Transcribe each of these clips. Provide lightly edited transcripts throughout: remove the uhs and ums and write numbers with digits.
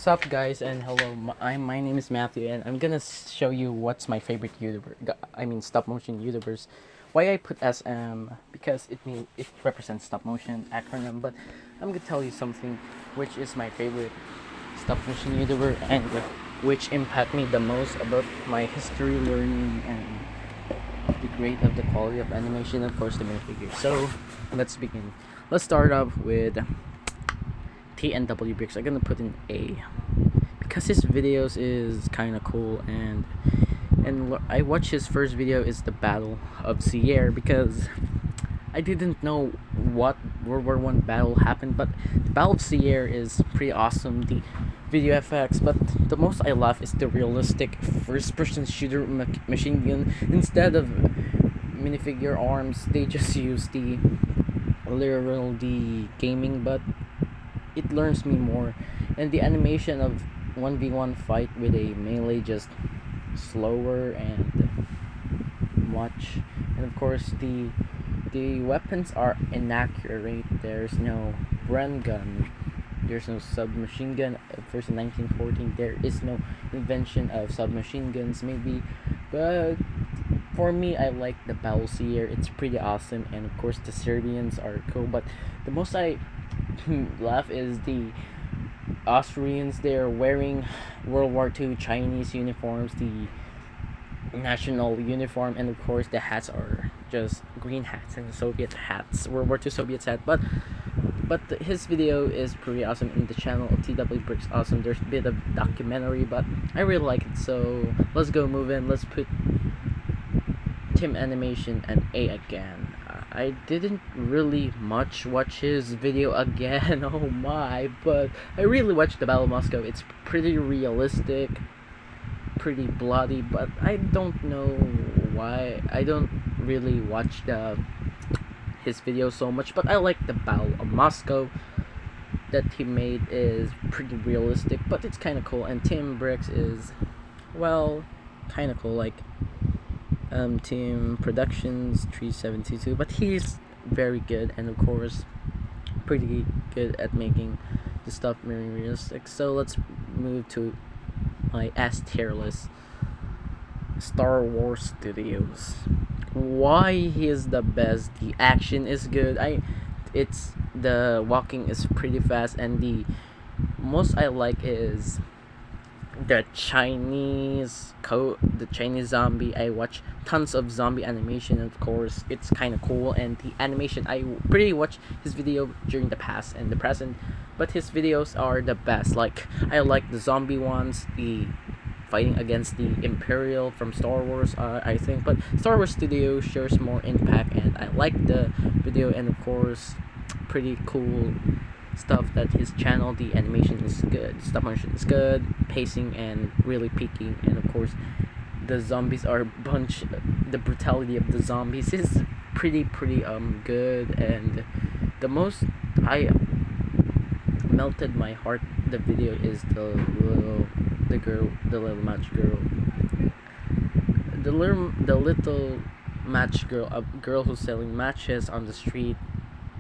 Sup guys and hello, my name is Matthew and I'm gonna show you what's my favorite stop motion YouTubers. Why I put SM because it represents stop motion acronym, but I'm gonna tell you something which is my favorite stop motion YouTuber and which impact me the most about my history learning and the grade of the quality of animation, of course the minifigures. So let's begin. Let's start off with TNW Bricks. I'm gonna put in A because his videos is kind of cool, and I watched his first video is the Battle of Sierre because I didn't know what World War I battle happened, but the Battle of Sierre is pretty awesome. The video effects, but the most I love is the realistic first-person shooter machine gun. Instead of minifigure arms, they just use the gaming, but it learns me more, and the animation of 1v1 fight with a melee just slower and much, and of course the weapons are inaccurate. There's no run gun, there's no submachine gun. First in 1914 there is no invention of submachine guns maybe, but for me I like the Battle Seer. It's pretty awesome, and of course the Serbians are cool, but the most I laugh is the Austrians. They're wearing World War II Chinese uniforms, the national uniform, and of course the hats are just green hats and Soviet hats, World War II Soviet hat. But his video is pretty awesome, and the channel of TW Bricks awesome. There's a bit of documentary, but I really like it. So let's go move in. Let's put Tim Animation and A again. I didn't really much watch his video again, oh my, but I really watched the Battle of Moscow. It's pretty realistic, pretty bloody, but I don't know why. I don't really watch his video so much, but I like the Battle of Moscow that he made is pretty realistic, but it's kind of cool. And Tim Bricks is, well, kind of cool, like Team Productions 372, but he's very good, and of course pretty good at making the stuff very realistic. So let's move to my S tier list. Star Wars Studios. Why he is the best? The action is good. It's the walking is pretty fast, and the most I like is the Chinese zombie. I watch tons of zombie animation, and of course it's kind of cool, and the animation I pretty watch his video during the past and the present, but his videos are the best. Like I like the zombie ones, the fighting against the Imperial from Star Wars, I think, but Star Wars Studio shares more impact, and I like the video, and of course pretty cool stuff that his channel. The animation is good, stop motion is good, pacing and really peaking, and of course the zombies are the brutality of the zombies is pretty good, and the most I melted my heart the video is the little match girl, the little match girl, a girl who's selling matches on the street.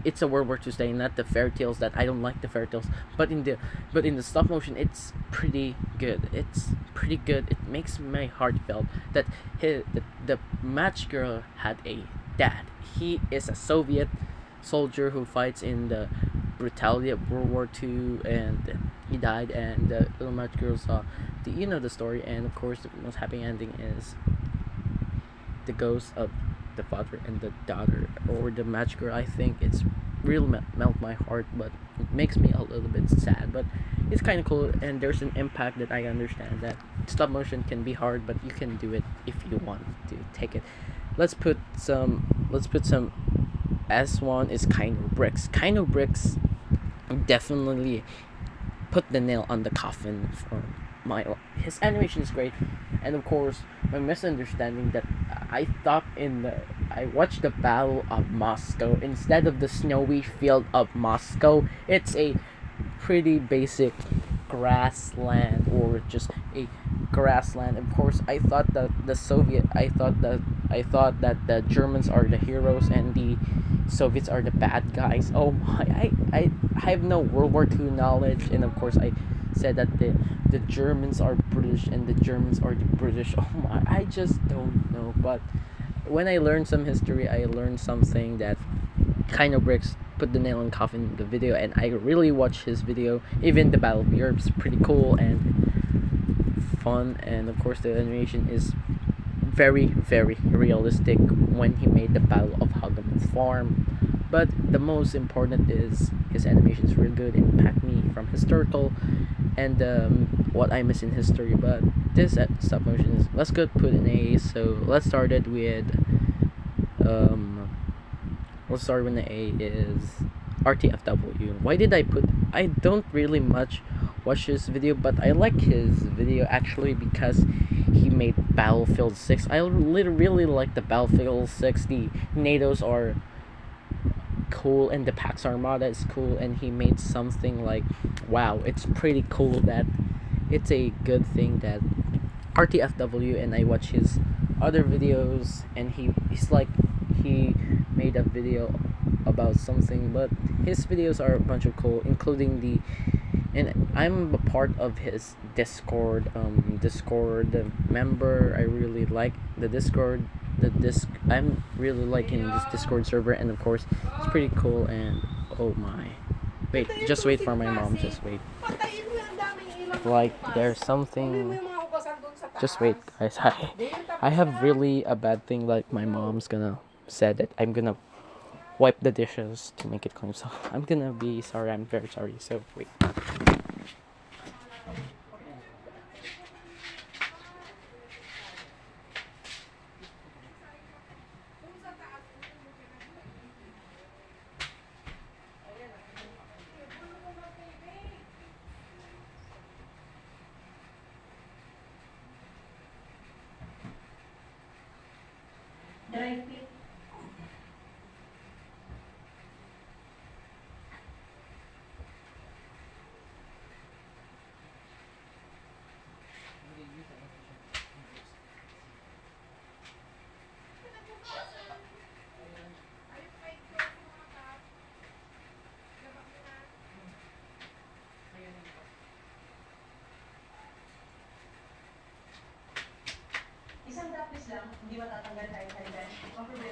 It's a World War II style, not the fairy tales that I don't like the fairy tales. But in the stop motion, it's pretty good. It's pretty good. It makes my heart felt that the match girl had a dad. He is a Soviet soldier who fights in the brutality of World War II, and he died. And the little match girl saw the story, and of course the most happy ending is the ghost of the father and the daughter, or the match girl. I think it's really melt my heart, but it makes me a little bit sad, but it's kind of cool, and there's an impact that I understand that stop motion can be hard, but you can do it if you want to take it. Let's put some S1 is Kind of Bricks definitely put the nail on the coffin for his animation is great, and of course my misunderstanding that I watched the Battle of Moscow instead of the snowy field of Moscow. It's a pretty basic grassland, or just a grassland. Of course I thought that the Germans are the heroes and the Soviets are the bad guys. Oh my, I have no World War II knowledge, and of course I said that the Germans are British and the Germans are the British. Oh my, I just don't know. But when I learned some history, I learned something that kind of bricks put the nail in the coffin in the video, and I really watched his video. Even the Battle of Europe is pretty cool and fun, and of course the animation is very very realistic when he made the Battle of Hageman's Farm. But the most important is his animation is really good and impact me from historical and what I miss in history. But this stop motion is, let's go put an A. So let's start it with um let's start with the A is RTFW. Why did I put? I don't really much watch his video, but I like his video actually because he made Battlefield 6. I really like the Battlefield 6. The NATOs are cool and the Pax Armada is cool, and he made something like, wow, it's pretty cool that it's a good thing that RTFW. And I watch his other videos, and he's like, he made a video about something, but his videos are a bunch of cool, including the, and I'm a part of his Discord member. I really like the Discord, I'm really liking this Discord server, and of course it's pretty cool. And oh my, wait, just wait for my mom, just wait, like there's something, just wait guys. I have really a bad thing, like my mom's gonna said that I'm gonna wipe the dishes to make it clean, so I'm gonna be sorry, I'm very sorry, so wait.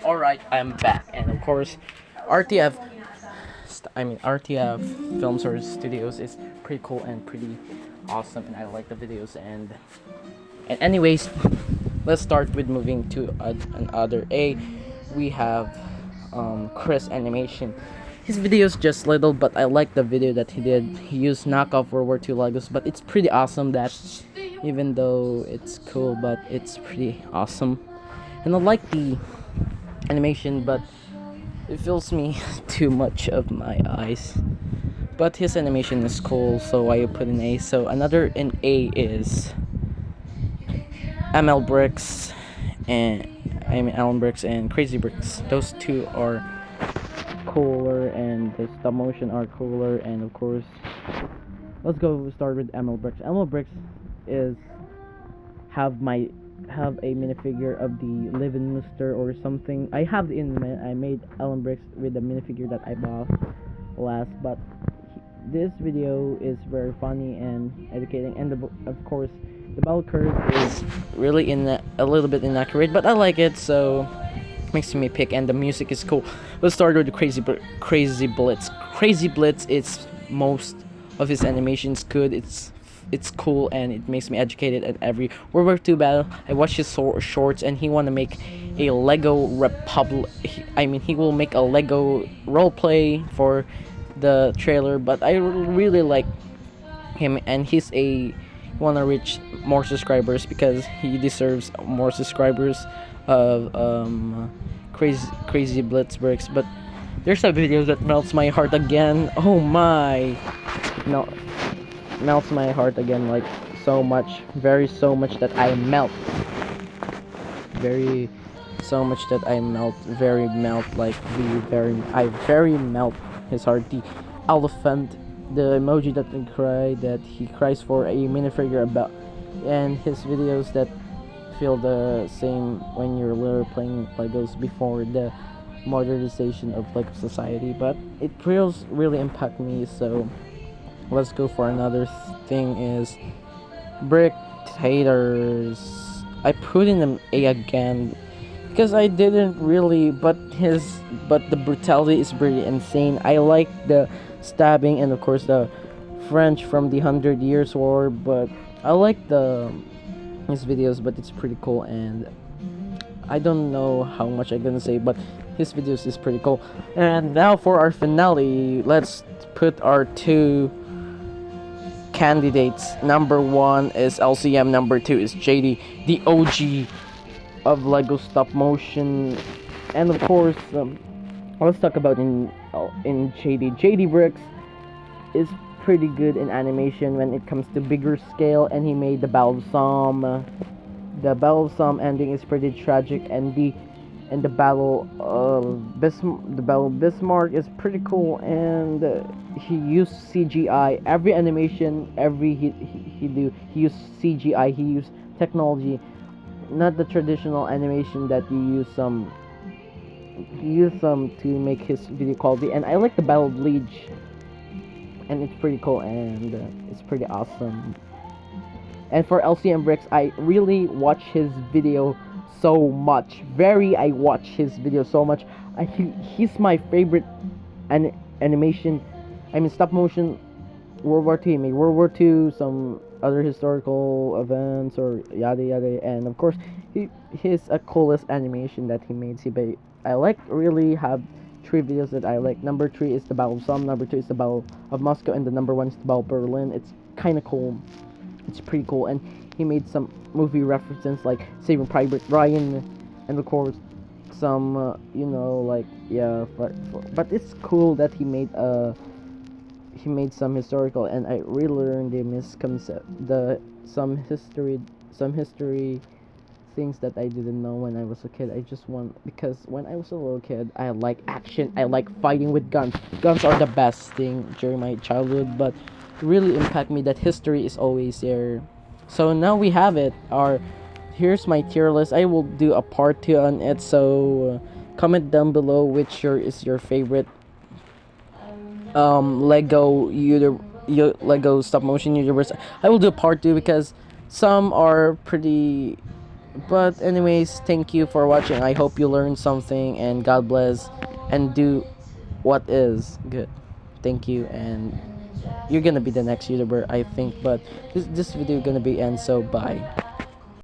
Alright, I'm back, and of course RTF RTF Film Source Studios is pretty cool and pretty awesome, and I like the videos. And anyways, let's start with moving to another A. We have Chris Animation. His video is just little, but I like the video that he did. He used knockoff World War II Legos, but it's pretty awesome that even though it's cool, but it's pretty awesome. And I like the animation, but it fills me too much of my eyes. But his animation is cool, so I put an A. So another an A is ML Bricks Alan Bricks and Crazy Bricks. Those two are cooler, and the stop motion are cooler. And of course, let's go start with ML Bricks. ML Bricks is have a minifigure of the Living Mister or something. I have I made Alan Bricks with the minifigure that I bought last, but this video is very funny and educating, and of course the bell curve is really a little bit inaccurate, but I like it, so makes me pick. And the music is cool. Let's start with the Crazy Blitz. Crazy Blitz is most of his animations good. It's cool, and it makes me educated at every World War II battle. I watch his shorts, and he want to make a Lego Republic. He will make a Lego roleplay for the trailer, but I really like him, and he wanna reach more subscribers because he deserves more subscribers of Crazy Blitz Bricks. But there's a video that melts my heart again. Oh my, no, melts my heart again, like so much that I melt, I very melt his heart. The elephant, the emoji that he cries for a minifigure about, and his videos that feel the same when you're literally playing Legos before the modernization of Lego society. But it really impact me, so let's go for another thing is brick taters. I put in an A again because I didn't really, but the brutality is pretty insane. I like the stabbing and of course the French from the 100 Years War, but I like the his videos, but it's pretty cool, and I don't know how much I'm gonna say, but his videos is pretty cool. And now for our finale, let's put our two candidates. Number one is LCM, number two is JD, the OG of Lego stop motion. And of course, let's talk about in JD. JD Bricks is pretty good in animation when it comes to bigger scale, and he made the Balsam. The Balsam ending is pretty tragic, and the battle of the battle of Bismarck is pretty cool, and he used CGI. Every animation, every he used CGI. He used technology, not the traditional animation that you use some to make his video quality. And I like the battle of Bleach, and it's pretty cool, and it's pretty awesome. And for LCM Bricks, I really watch his video so much. I watch his video so much. He's my favorite animation. I mean, stop motion. World War II, he made World War II, some other historical events, or yada yada. And of course, his coolest animation that he made. I like really have three videos that I like. Number 3 is the Battle of Somme. Number 2 is the Battle of Moscow, and the number 1 is the Battle of Berlin. It's kind of cool. It's pretty cool, and he made some movie references like Saving Private Ryan, and of course some like, yeah, but it's cool that he made some historical, and I really learned the some history things that I didn't know when I was a kid. Because when I was a little kid, I like action, I like fighting with guns. Guns are the best thing during my childhood, but it really impact me that history is always there. So now we have it. Here's my tier list. I will do a part 2 on it, so comment down below which is your favorite Lego stop motion YouTubers. I will do a part 2 because some are pretty. But anyways, thank you for watching. I hope you learned something, and God bless, and do what is good. Thank you, and you're gonna be the next YouTuber, I think. But this video gonna be end. So bye.